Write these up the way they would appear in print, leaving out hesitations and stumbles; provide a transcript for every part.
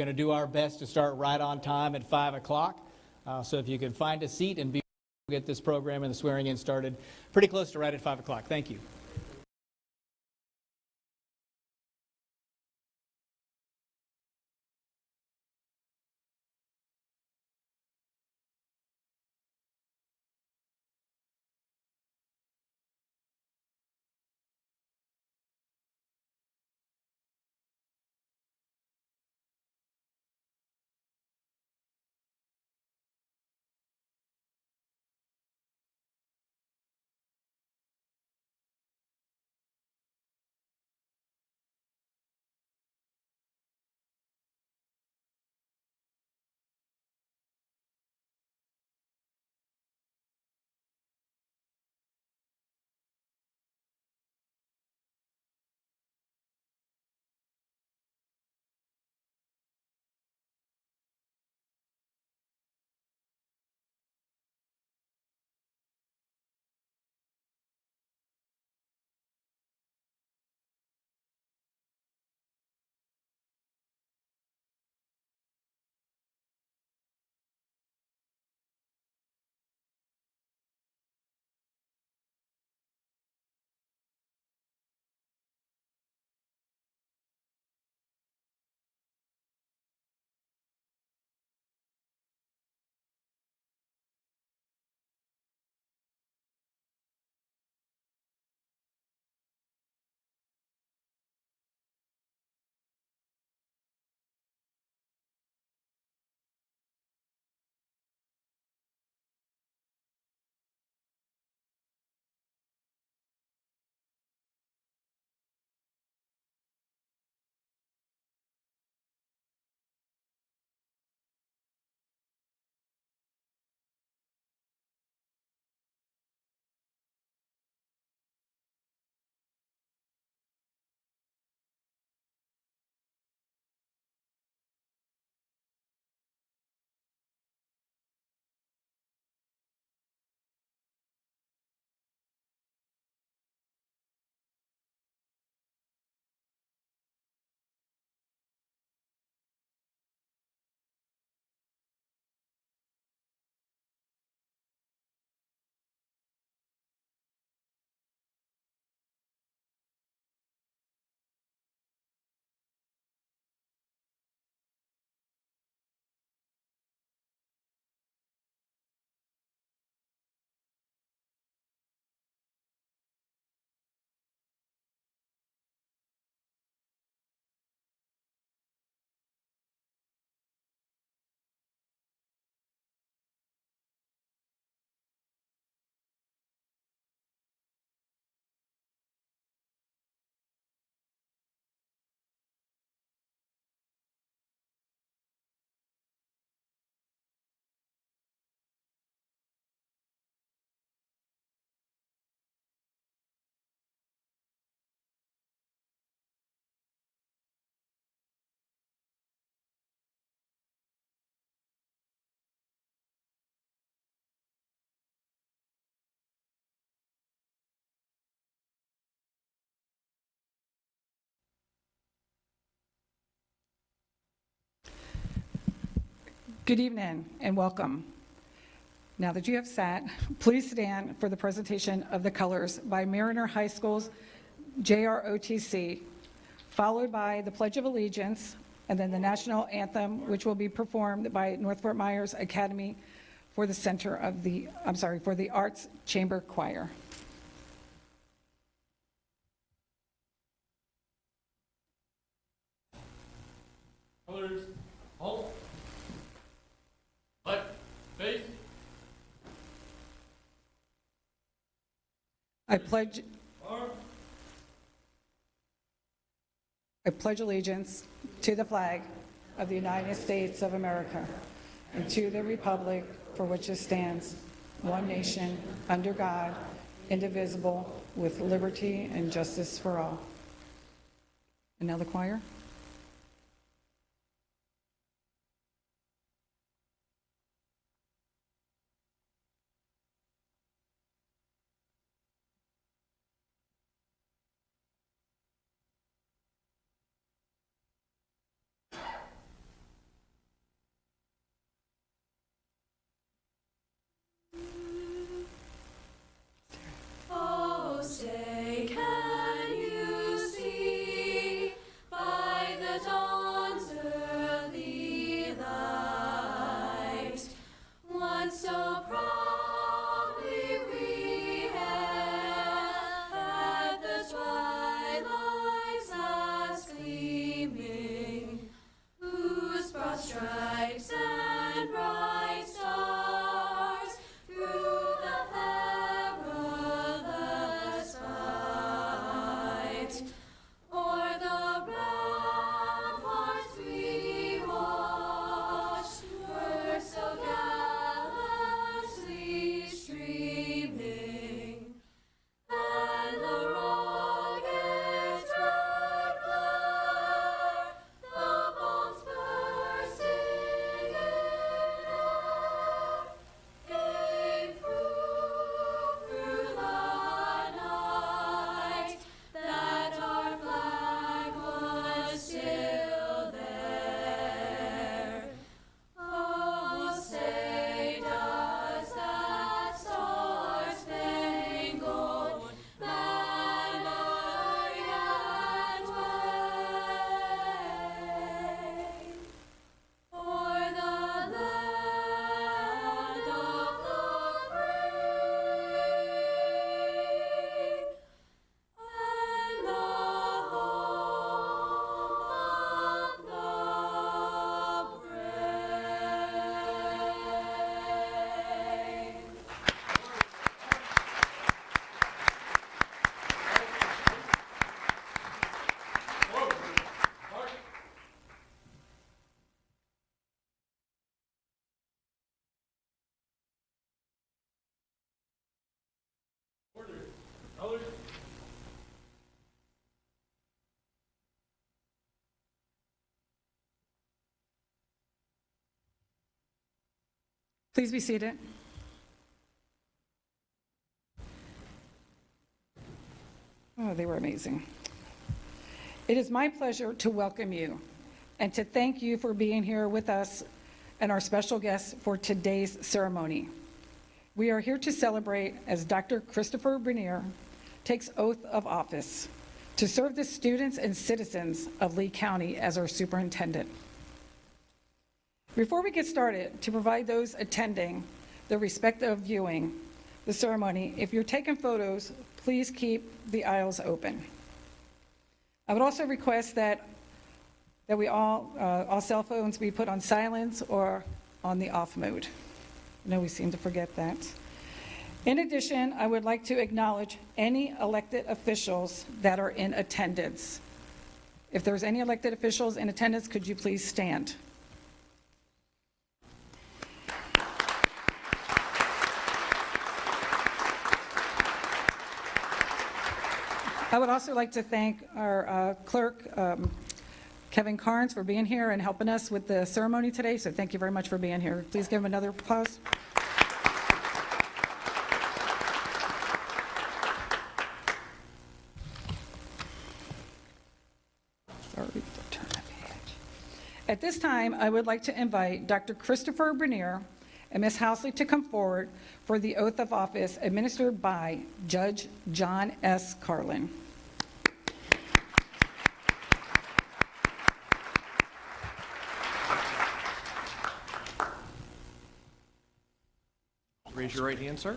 We're going to do our best to start right on time at 5 o'clock. So if you can find a seat and get this program and the swearing in started pretty close to right at 5 o'clock. Thank you. Good evening and welcome. Now that you have sat, please stand for the presentation of the colors by Mariner High School's JROTC, followed by the Pledge of Allegiance, and then the national anthem, which will be performed by North Fort Myers Academy for the Arts Chamber Choir. Colors, halt. Left, face. I pledge allegiance to the flag of the United States of America and to the republic for which it stands, one nation, under God, indivisible, with liberty and justice for all. And now the choir. Please be seated. Oh, they were amazing. It is my pleasure to welcome you and to thank you for being here with us and our special guests for today's ceremony. We are here to celebrate as Dr. Christopher Bernier takes oath of office to serve the students and citizens of Lee County as our superintendent. Before we get started, to provide those attending the respect of viewing the ceremony, if you're taking photos, please keep the aisles open. I would also request that we all cell phones be put on silence or on the off mode. I know we seem to forget that. In addition, I would like to acknowledge any elected officials that are in attendance. If there's any elected officials in attendance, could you please stand? I would also like to thank our clerk, Kevin Carnes, for being here and helping us with the ceremony today, so thank you very much for being here. Please give him another applause. Sorry, turn the page. At this time, I would like to invite Dr. Christopher Bernier and Ms. Housley to come forward for the oath of office administered by Judge John S. Carlin. Raise your right hand, sir.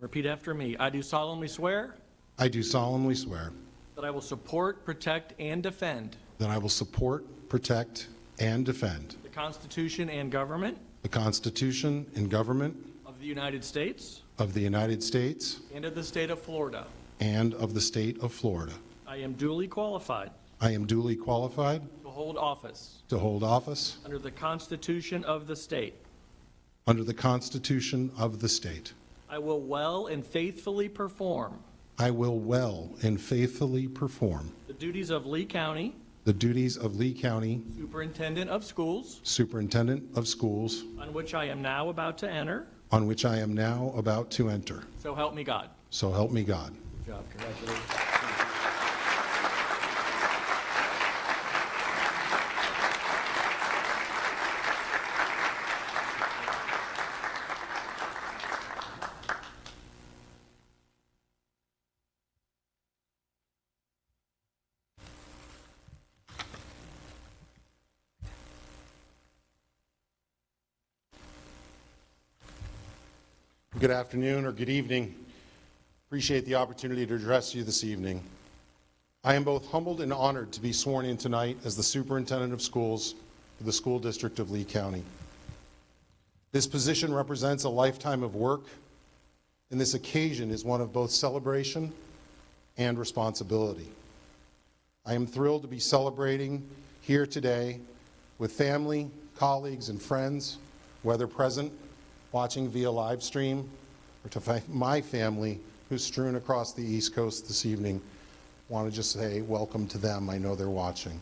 Repeat after me. I do solemnly swear I do solemnly swear that I will support, protect, and defend that I will support, protect, and defend the Constitution and government the Constitution and government of the United States of the United States and of the state of Florida. and of the state of Florida. I am duly qualified I am duly qualified to hold office to hold office under the Constitution of the state. under the Constitution of the state. I will well and faithfully perform I will well and faithfully perform the duties of Lee County the duties of Lee County Superintendent of Schools, Superintendent of Schools, on which I am now about to enter. on which I am now about to enter. So help me God. So help me God. Good job. Congratulations. Good afternoon or good evening. Appreciate the opportunity to address you this evening. I am both humbled and honored to be sworn in tonight as the Superintendent of Schools for the School District of Lee County. This position represents a lifetime of work, and this occasion is one of both celebration and responsibility. I am thrilled to be celebrating here today with family, colleagues, and friends, whether present, watching via live stream, or to my family who's strewn across the East Coast this evening. Want to just say welcome to them. I know they're watching.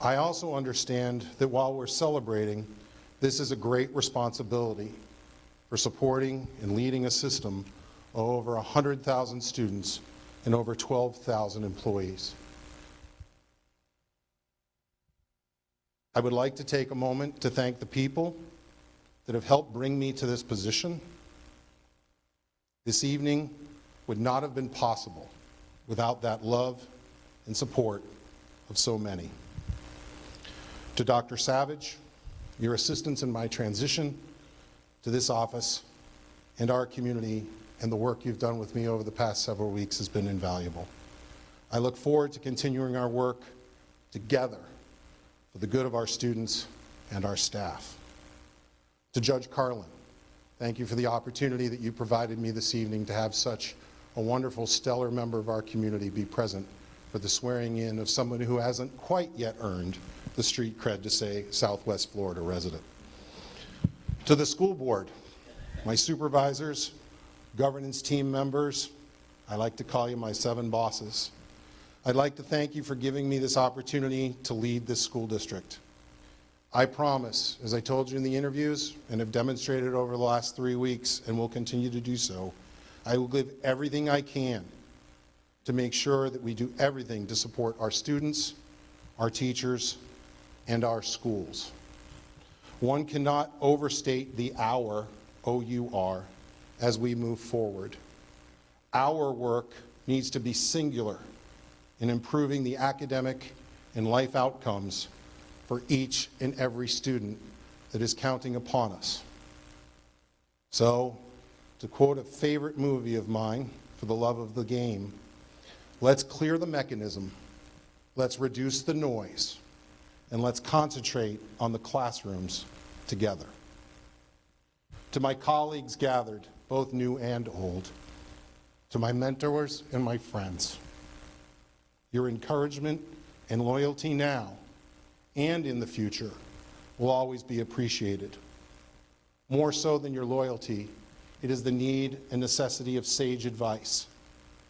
I also understand that while we're celebrating, this is a great responsibility for supporting and leading a system of over 100,000 students and over 12,000 employees. I would like to take a moment to thank the people that have helped bring me to this position. This evening would not have been possible without that love and support of so many. To Dr. Savage, your assistance in my transition to this office and our community and the work you've done with me over the past several weeks has been invaluable. I look forward to continuing our work together for the good of our students and our staff. To Judge Carlin, thank you for the opportunity that you provided me this evening to have such a wonderful, stellar member of our community be present for the swearing in of someone who hasn't quite yet earned the street cred to say Southwest Florida resident. To the school board, my supervisors, governance team members, I like to call you my 7 bosses. I'd like to thank you for giving me this opportunity to lead this school district. I promise, as I told you in the interviews and have demonstrated over the last 3 weeks and will continue to do so, I will give everything I can to make sure that we do everything to support our students, our teachers, and our schools. One cannot overstate the our, O-U-R, as we move forward. Our work needs to be singular in improving the academic and life outcomes for each and every student that is counting upon us. So, to quote a favorite movie of mine, For the Love of the Game, let's clear the mechanism, let's reduce the noise, and let's concentrate on the classrooms together. To my colleagues gathered, both new and old, to my mentors and my friends, your encouragement and loyalty now and in the future will always be appreciated. More so than your loyalty, it is the need and necessity of sage advice,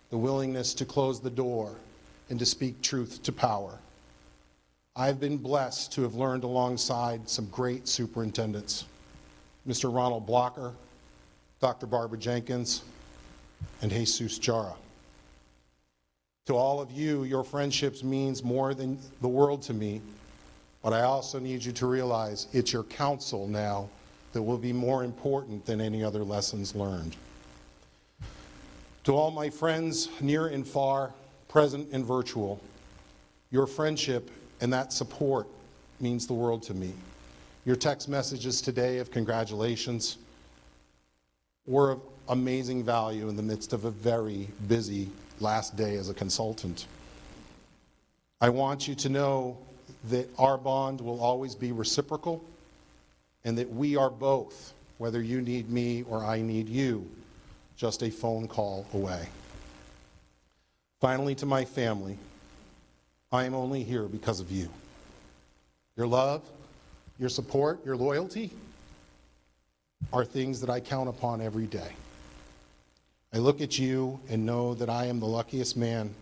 the willingness to close the door and to speak truth to power. I've been blessed to have learned alongside some great superintendents, Mr. Ronald Blocker, Dr. Barbara Jenkins, and Jesus Jara. To all of you, your friendships means more than the world to me, but I also need you to realize it's your counsel now that will be more important than any other lessons learned. To all my friends, near and far, present and virtual, your friendship and that support means the world to me. Your text messages today of congratulations were of amazing value in the midst of a very busy last day as a consultant. I want you to know that our bond will always be reciprocal and that we are both, whether you need me or I need you, just a phone call away. Finally, to my family, I am only here because of you. Your love, your support, your loyalty are things that I count upon every day. I look at you and know that I am the luckiest man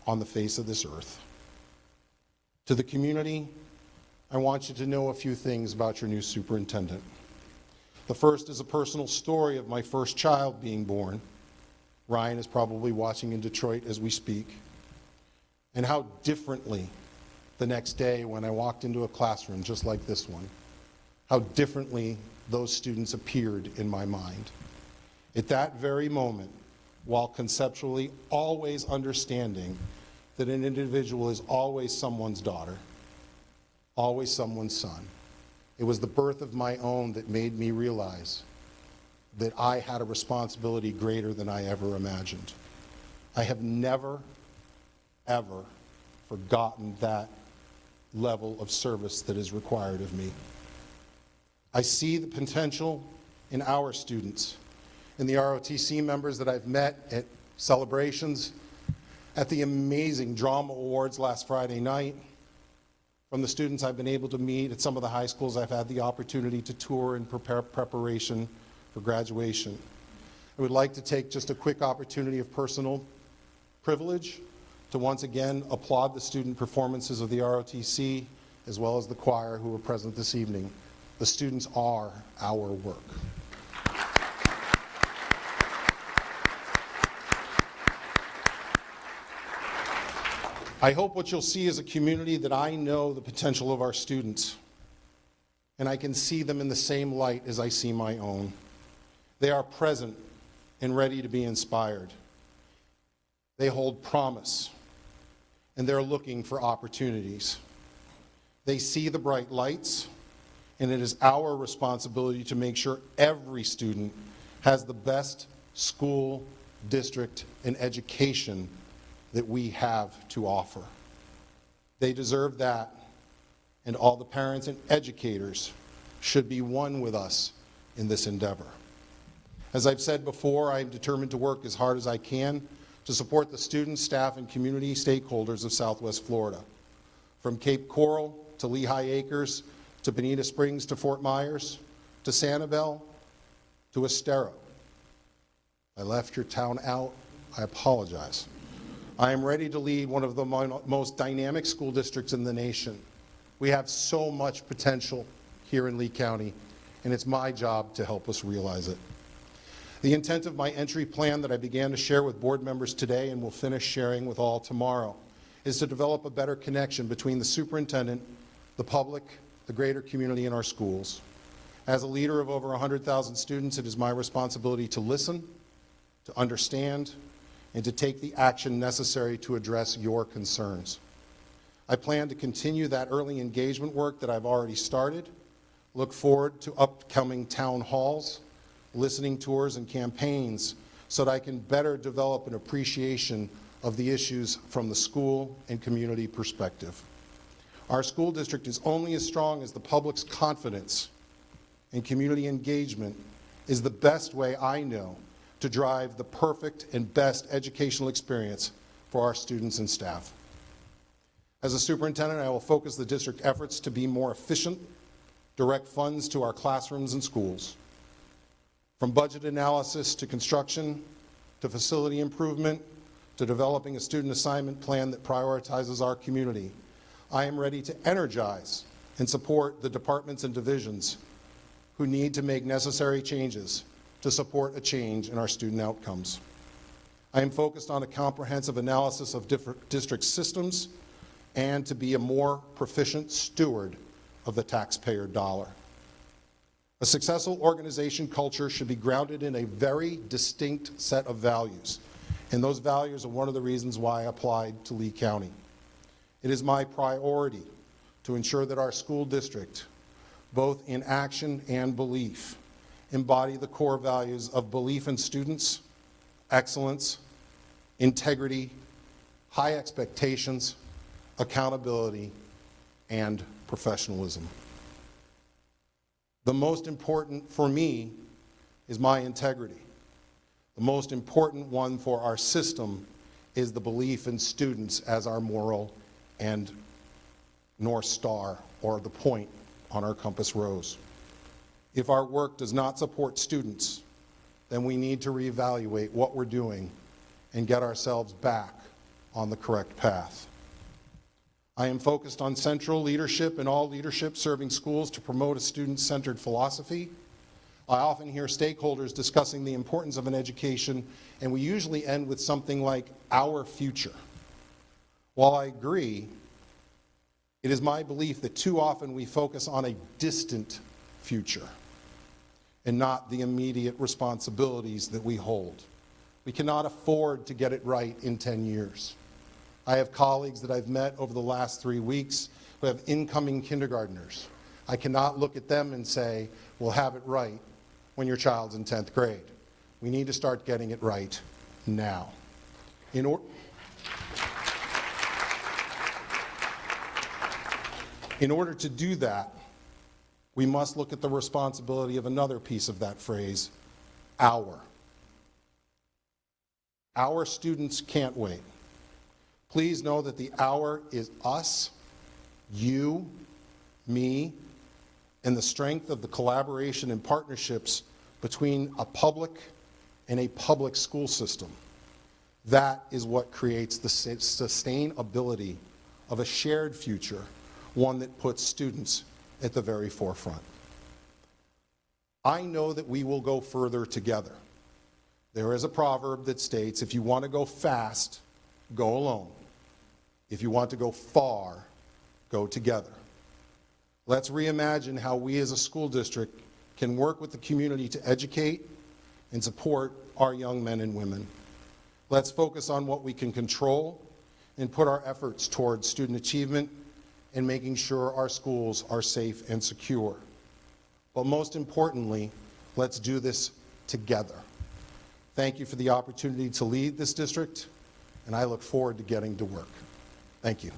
on the face of this earth. To the community, I want you to know a few things about your new superintendent. The first is a personal story of my first child being born. Ryan is probably watching in Detroit as we speak. And how differently the next day when I walked into a classroom just like this one, how differently those students appeared in my mind. At that very moment, while conceptually always understanding that an individual is always someone's daughter, always someone's son, it was the birth of my own that made me realize that I had a responsibility greater than I ever imagined. I have never, ever forgotten that level of service that is required of me. I see the potential in our students, in the ROTC members that I've met at celebrations, at the amazing drama awards last Friday night, from the students I've been able to meet at some of the high schools I've had the opportunity to tour and prepare preparation for graduation. I would like to take just a quick opportunity of personal privilege to once again applaud the student performances of the ROTC as well as the choir who were present this evening. The students are our work. I hope what you'll see is a community that I know the potential of our students, and I can see them in the same light as I see my own. They are present and ready to be inspired. They hold promise, and they're looking for opportunities. They see the bright lights, and it is our responsibility to make sure every student has the best school, district, and education that we have to offer. They deserve that, and all the parents and educators should be one with us in this endeavor. As I've said before, I am determined to work as hard as I can to support the students, staff, and community stakeholders of Southwest Florida. From Cape Coral to Lehigh Acres, to Bonita Springs to Fort Myers, to Sanibel, to Estero. I left your town out. I apologize. I am ready to lead one of the most dynamic school districts in the nation We have so much potential here in Lee County, and it's my job to help us realize it. The intent of my entry plan that I began to share with board members today and will finish sharing with all tomorrow is to develop a better connection between the superintendent, the public, the greater community, and our schools. As a leader of over 100,000 students, it is my responsibility to listen, to understand, and to take the action necessary to address your concerns. I plan to continue that early engagement work that I've already started, look forward to upcoming town halls, listening tours, and campaigns so that I can better develop an appreciation of the issues from the school and community perspective. Our school district is only as strong as the public's confidence, and community engagement is the best way I know to drive the perfect and best educational experience for our students and staff. As a superintendent, I will focus the district efforts to be more efficient, direct funds to our classrooms and schools. From budget analysis to construction, to facility improvement, to developing a student assignment plan that prioritizes our community, I am ready to energize and support the departments and divisions who need to make necessary changes to support a change in our student outcomes. I am focused on a comprehensive analysis of different district systems and to be a more proficient steward of the taxpayer dollar. A successful organization culture should be grounded in a very distinct set of values, and those values are one of the reasons why I applied to Lee County. It is my priority to ensure that our school district, both in action and belief, embody the core values of belief in students, excellence, integrity, high expectations, accountability, and professionalism. The most important for me is my integrity. The most important one for our system is the belief in students as our moral and North Star, or the point on our compass rose. If our work does not support students, then we need to reevaluate what we're doing and get ourselves back on the correct path. I am focused on central leadership and all leadership serving schools to promote a student-centered philosophy. I often hear stakeholders discussing the importance of an education, and we usually end with something like our future. While I agree, it is my belief that too often we focus on a distant future and not the immediate responsibilities that we hold. We cannot afford to get it right in 10 years. I have colleagues that I've met over the last 3 weeks who have incoming kindergartners. I cannot look at them and say, we'll have it right when your child's in 10th grade. We need to start getting it right now. In order to do that, we must look at the responsibility of another piece of that phrase, our. Our students can't wait. Please know that the our is us, you, me, and the strength of the collaboration and partnerships between a public and a public school system. That is what creates the sustainability of a shared future, one that puts students at the very forefront. I know that we will go further together. There is a proverb that states, if you want to go fast, go alone. If you want to go far, go together. Let's reimagine how we as a school district can work with the community to educate and support our young men and women. Let's focus on what we can control and put our efforts towards student achievement and making sure our schools are safe and secure. But most importantly, let's do this together. Thank you for the opportunity to lead this district, and I look forward to getting to work. Thank you.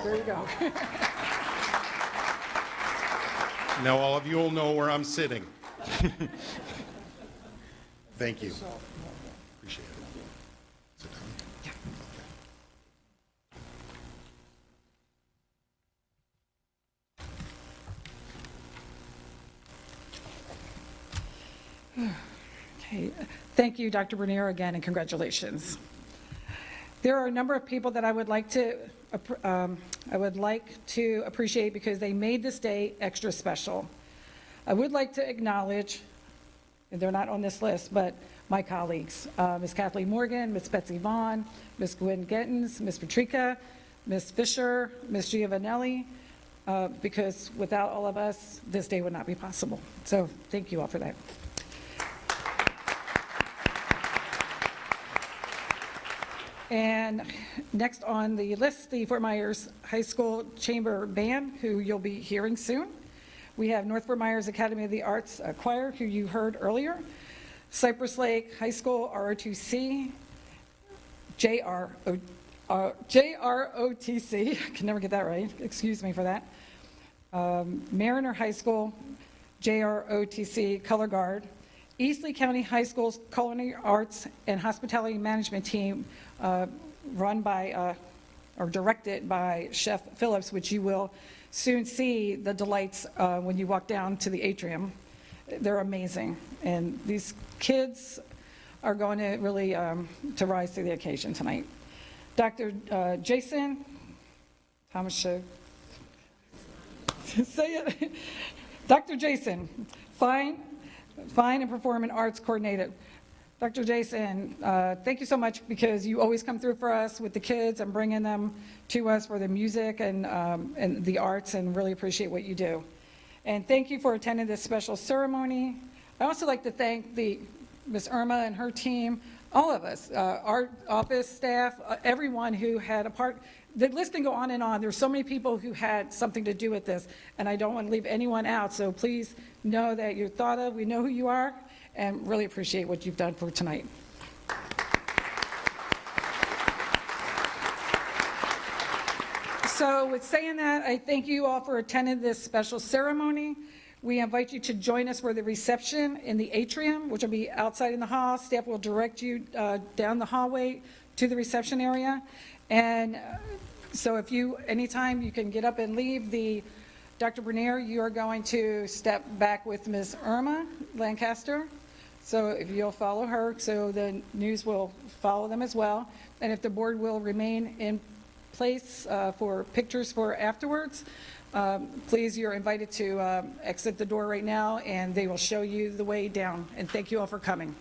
There you go. Now all of you will know where I'm sitting. Thank you. Appreciate it. Sit down. Okay, thank you, Dr. Bernier, again, and congratulations. There are a number of people that I would like to appreciate because they made this day extra special. I would like to acknowledge, and they're not on this list, but my colleagues, Ms. Kathleen Morgan, Ms. Betsy Vaughn, Ms. Gwen Gettins, Ms. Patrica, Ms. Fisher, Ms. Giovanelli, because without all of us, this day would not be possible. So thank you all for that. And next on the list, the Fort Myers High School Chamber Band, who you'll be hearing soon. We have North Fort Myers Academy of the Arts Choir, who you heard earlier. Cypress Lake High School ROTC, JROTC, I can never get that right, excuse me for that. Mariner High School, JROTC Color Guard. Eastleigh County High School's Culinary Arts and Hospitality Management Team, run by, or directed by Chef Phillips, which you will soon see the delights when you walk down to the atrium. They're amazing, and these kids are going to really to rise to the occasion tonight. Dr. Jason, Thomas should say it. Dr. Jason, Fine and Performing Arts Coordinator. Dr. Jason, thank you so much because you always come through for us with the kids and bringing them to us for the music and the arts, and really appreciate what you do. And thank you for attending this special ceremony. I also like to thank Ms. Irma and her team, all of us, our office staff, everyone who had a part. The list can go on and on. There's so many people who had something to do with this, and I don't want to leave anyone out. So please know that you're thought of. We know who you are, and really appreciate what you've done for tonight. So with saying that, I thank you all for attending this special ceremony. We invite you to join us for the reception in the atrium, which will be outside in the hall. Staff will direct you down the hallway to the reception area. And so if you, anytime you can get up and leave, Dr. Bernier, you are going to step back with Ms. Irma Lancaster. So if you'll follow her, so the news will follow them as well. And if the board will remain in place for pictures for afterwards, please, you're invited to exit the door right now, and they will show you the way down. And thank you all for coming.